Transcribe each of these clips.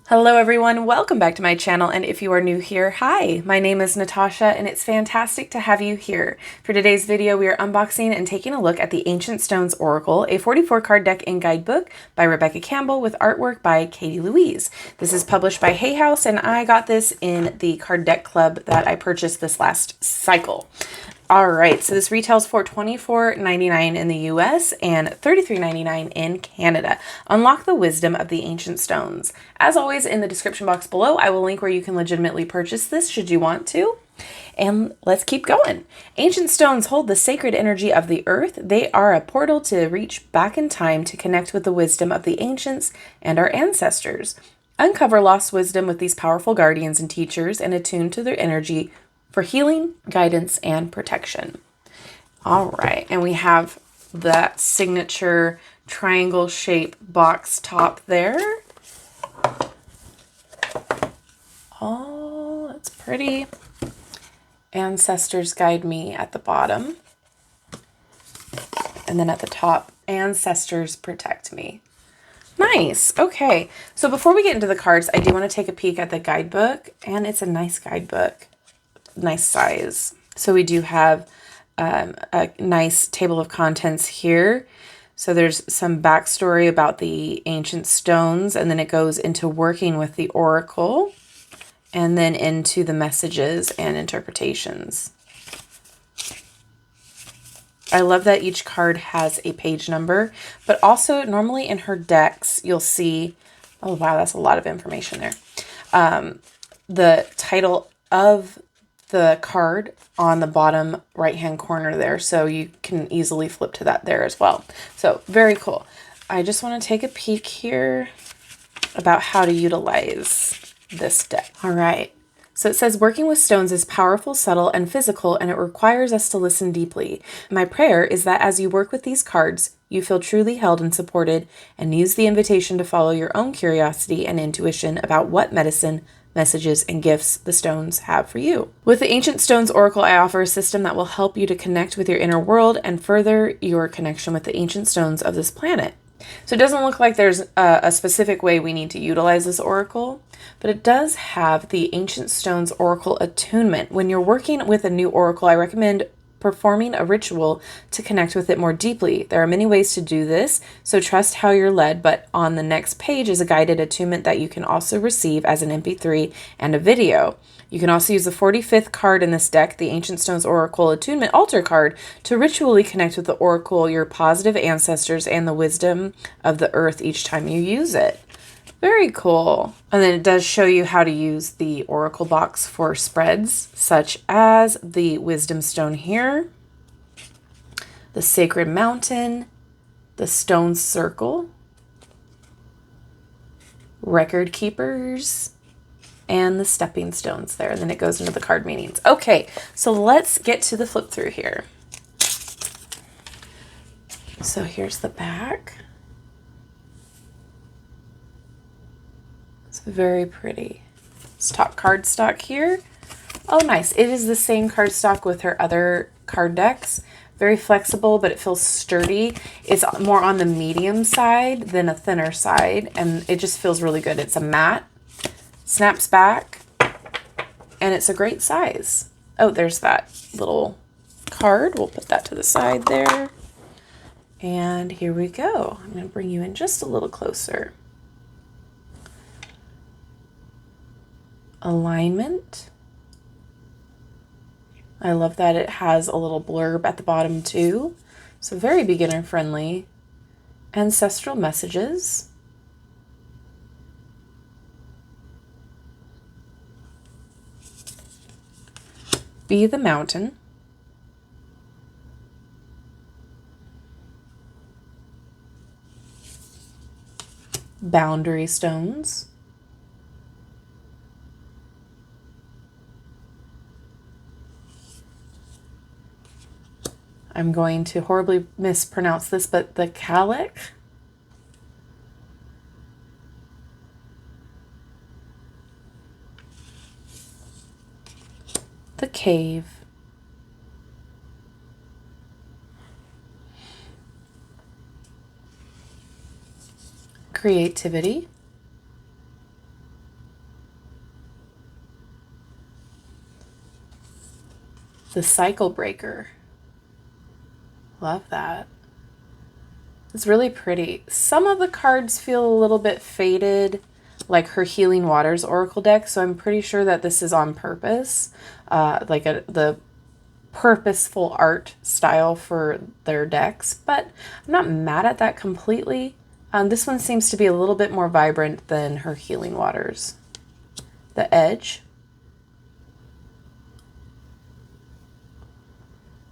Hello everyone, welcome back to my channel, and if you are new here, hi, my name is Natasha and it's fantastic to have you here. For today's video, we are unboxing and taking a look at the Ancient Stones Oracle, a 44 card deck and guidebook by Rebecca Campbell with artwork by Katie-Louise. This is published by Hay House and I got this in the card deck club that I purchased this last cycle. All right, so this retails for $24.99 in the US and $33.99 in Canada. Unlock the wisdom of the ancient stones. As always, in the description box below, I will link where you can legitimately purchase this should you want to. And let's keep going. Ancient stones hold the sacred energy of the earth. They are a portal to reach back in time to connect with the wisdom of the ancients and our ancestors. Uncover lost wisdom with these powerful guardians and teachers and attune to their energy for healing, guidance, and protection. All right, and we have that signature triangle shape box top there. Oh, that's pretty. Ancestors guide me at the bottom. And then at the top, ancestors protect me. Nice. Okay, so before we get into the cards, I do want to take a peek at the guidebook, and it's a nice guidebook. Nice size. So we do have a nice table of contents here. So there's some backstory about the ancient stones, and then it goes into working with the oracle, and then into the messages and interpretations. I love that each card has a page number, but also normally in her decks, you'll see, oh wow, that's a lot of information there. The title of the card on the bottom right hand corner there, so you can easily flip to that there as well. So very cool. I just want to take a peek here about how to utilize this deck. All right, so it says working with stones is powerful, subtle, and physical, and it requires us to listen deeply. My prayer is that as you work with these cards, you feel truly held and supported, and use the invitation to follow your own curiosity and intuition about what medicine, messages, and gifts the stones have for you. With the Ancient Stones Oracle, I offer a system that will help you to connect with your inner world and further your connection with the ancient stones of this planet. So it doesn't look like there's a specific way we need to utilize this oracle, but it does have the Ancient Stones Oracle attunement. When you're working with a new oracle, I recommend performing a ritual to connect with it more deeply. There are many ways to do this, so trust how you're led, but on the next page is a guided attunement that you can also receive as an MP3 and a video. You can also use the 45th card in this deck, the Ancient Stones Oracle Attunement Altar card, to ritually connect with the oracle, your positive ancestors, and the wisdom of the earth each time you use it. Very cool. And then it does show you how to use the oracle box for spreads, such as the wisdom stone here, the sacred mountain, the stone circle, record keepers, and the stepping stones there. And then it goes into the card meanings. Okay, so let's get to the flip through here. So here's the back. It's very pretty. Stock cardstock here. Oh, nice. It is the same cardstock with her other card decks. Very flexible, but it feels sturdy. It's more on the medium side than a thinner side, and it just feels really good. It's a matte, snaps back, and it's a great size. Oh, there's that little card. We'll put that to the side there. And here we go. I'm going to bring you in just a little closer. Alignment. I love that it has a little blurb at the bottom too. So very beginner friendly. Ancestral messages. Be the mountain. Boundary stones. I'm going to horribly mispronounce this, but the Calic. The cave. Creativity. The cycle breaker. Love that. It's really pretty. Some of the cards feel a little bit faded, like her Healing Waters Oracle deck, so I'm pretty sure that this is on purpose, the purposeful art style for their decks, but I'm not mad at that completely. This one seems to be a little bit more vibrant than her Healing Waters. The Edge.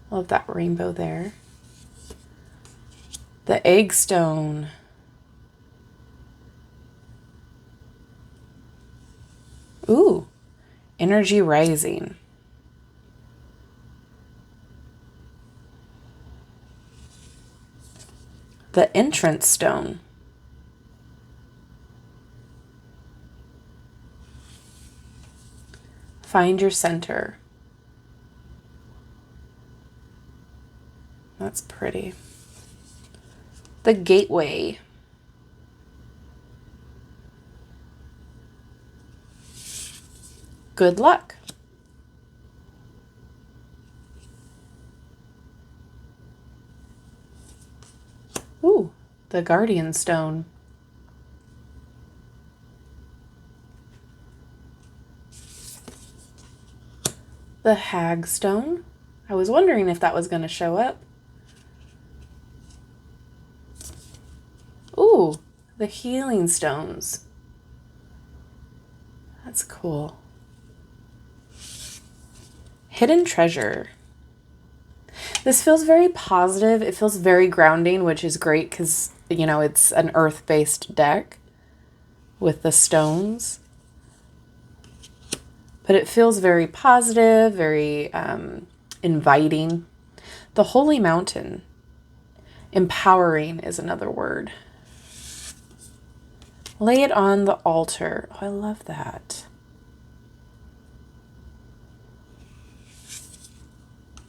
Love that rainbow there. The Eggstone. Ooh, Energy Rising. The Entrance Stone. Find Your Center. That's pretty. The Gateway. Good Luck. Ooh, the Guardian Stone. The Hagstone. I was wondering if that was going to show up. Ooh, the Healing Stones. That's cool. Hidden Treasure. This feels very positive. It feels very grounding, which is great because, you know, it's an earth-based deck with the stones. But it feels very positive, very inviting. The Holy Mountain. Empowering is another word. Lay it on the altar. Oh, I love that.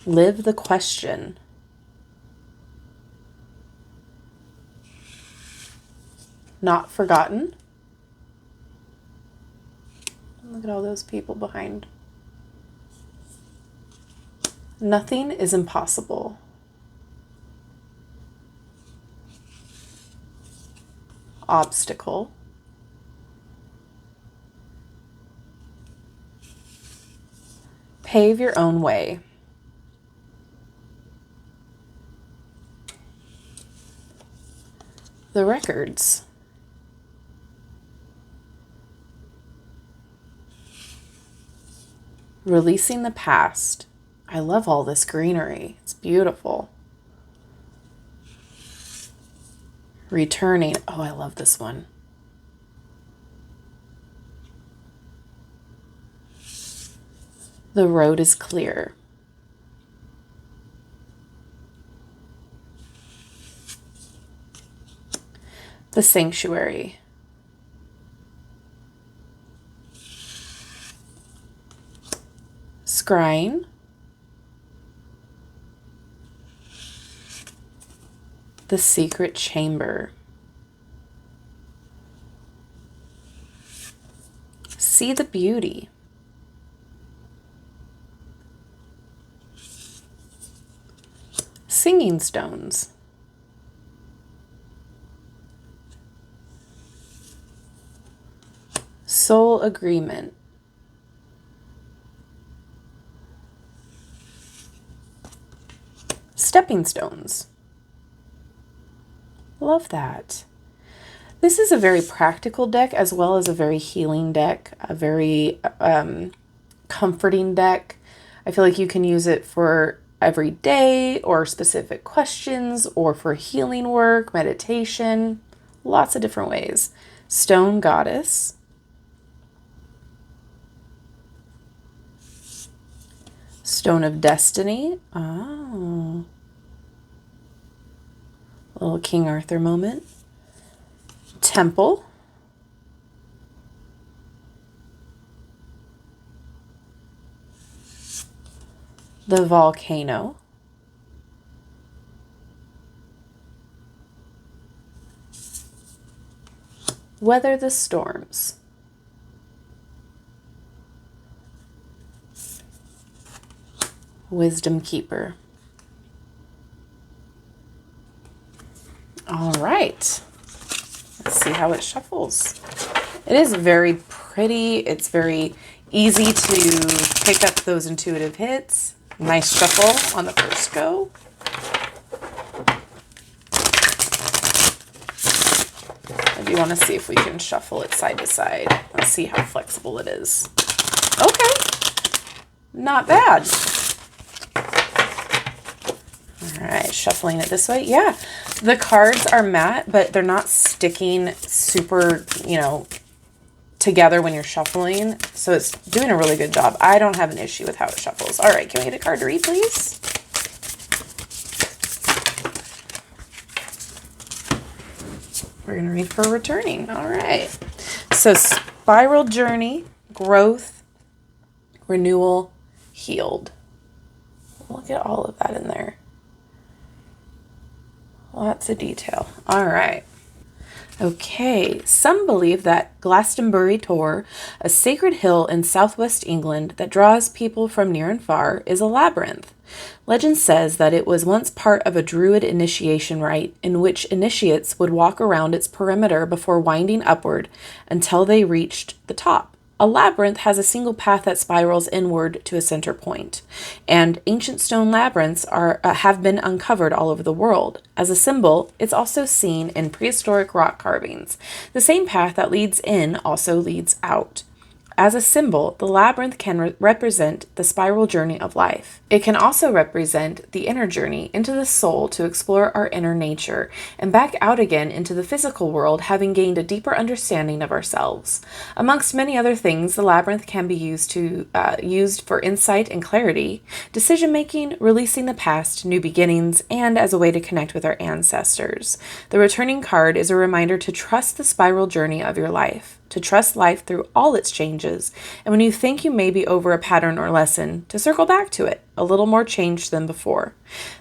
Live the Question. Not Forgotten. Look at all those people behind. Nothing is impossible. Obstacle. Pave Your Own Way. The Records. Releasing the Past. I love all this greenery. It's beautiful. Returning. Oh, I love this one. The Road is Clear. The Sanctuary. Scrying. The Secret Chamber. See the Beauty. Singing Stones. Soul Agreement. Stepping Stones. Love that. This is a very practical deck as well as a very healing deck, a very comforting deck. I feel like you can use it for every day or specific questions or for healing work, meditation, lots of different ways. Stone Goddess. Stone of Destiny. Oh. A little King Arthur moment. Temple. The Volcano. Weather the Storms. Wisdom Keeper. All right. Let's see how it shuffles. It is very pretty. It's very easy to pick up those intuitive hits. Nice shuffle on the first go. I do want to see if we can shuffle it side to side. Let's see how flexible it is. Okay. Not bad. All right, shuffling it this way. Yeah, the cards are matte, but they're not sticking super, you know, together when you're shuffling. So it's doing a really good job. I don't have an issue with how it shuffles. All right, can we get a card to read, please? We're going to read for returning. All right. So spiral journey, growth, renewal, healed. Look at all of that in there. Lots of detail. All right. Okay, some believe that Glastonbury Tor, a sacred hill in southwest England that draws people from near and far, is a labyrinth. Legend says that it was once part of a druid initiation rite in which initiates would walk around its perimeter before winding upward until they reached the top. A labyrinth has a single path that spirals inward to a center point, and ancient stone labyrinths have been uncovered all over the world. As a symbol, it's also seen in prehistoric rock carvings. The same path that leads in also leads out. As a symbol, the labyrinth can represent the spiral journey of life. It can also represent the inner journey into the soul to explore our inner nature and back out again into the physical world, having gained a deeper understanding of ourselves. Amongst many other things, the labyrinth can be used for insight and clarity, decision-making, releasing the past, new beginnings, and as a way to connect with our ancestors. The returning card is a reminder to trust the spiral journey of your life, to trust life through all its changes, and when you think you may be over a pattern or lesson, to circle back to it, a little more changed than before.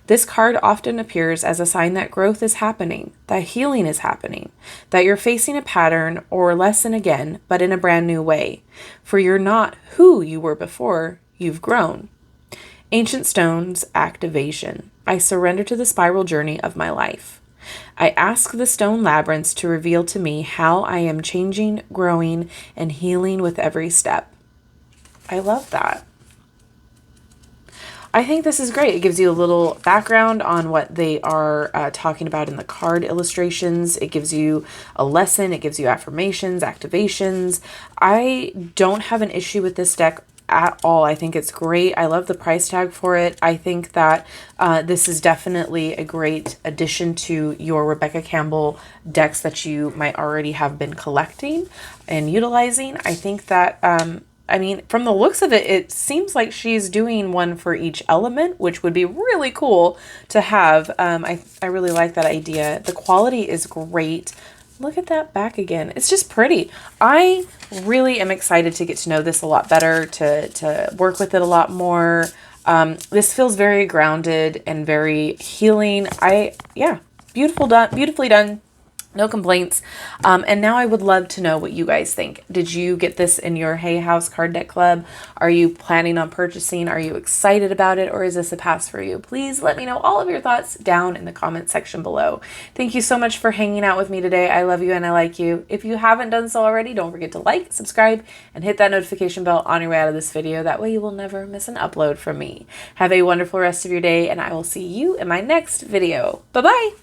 This card often appears as a sign that growth is happening, that healing is happening, that you're facing a pattern or lesson again, but in a brand new way. For you're not who you were before, you've grown. Ancient Stones Activation. I surrender to the spiral journey of my life. I ask the stone labyrinths to reveal to me how I am changing, growing, and healing with every step. I love that. I think this is great. It gives you a little background on what they are talking about in the card illustrations. It gives you a lesson. It gives you affirmations, activations. I don't have an issue with this deck at all. I think it's great. I love the price tag for it. I think that this is definitely a great addition to your Rebecca Campbell decks that you might already have been collecting and utilizing. I think that I mean, from the looks of it, it seems like she's doing one for each element, which would be really cool to have. I really like that idea. The quality is great. Look at that back again. It's just pretty. I really am excited to get to know this a lot better, to work with it a lot more. This feels very grounded and very healing. Yeah, beautifully done. No complaints. And now I would love to know what you guys think. Did you get this in your Hay House Card Deck Club? Are you planning on purchasing? Are you excited about it? Or is this a pass for you? Please let me know all of your thoughts down in the comment section below. Thank you so much for hanging out with me today. I love you and I like you. If you haven't done so already, don't forget to like, subscribe, and hit that notification bell on your way out of this video. That way you will never miss an upload from me. Have a wonderful rest of your day, and I will see you in my next video. Bye-bye.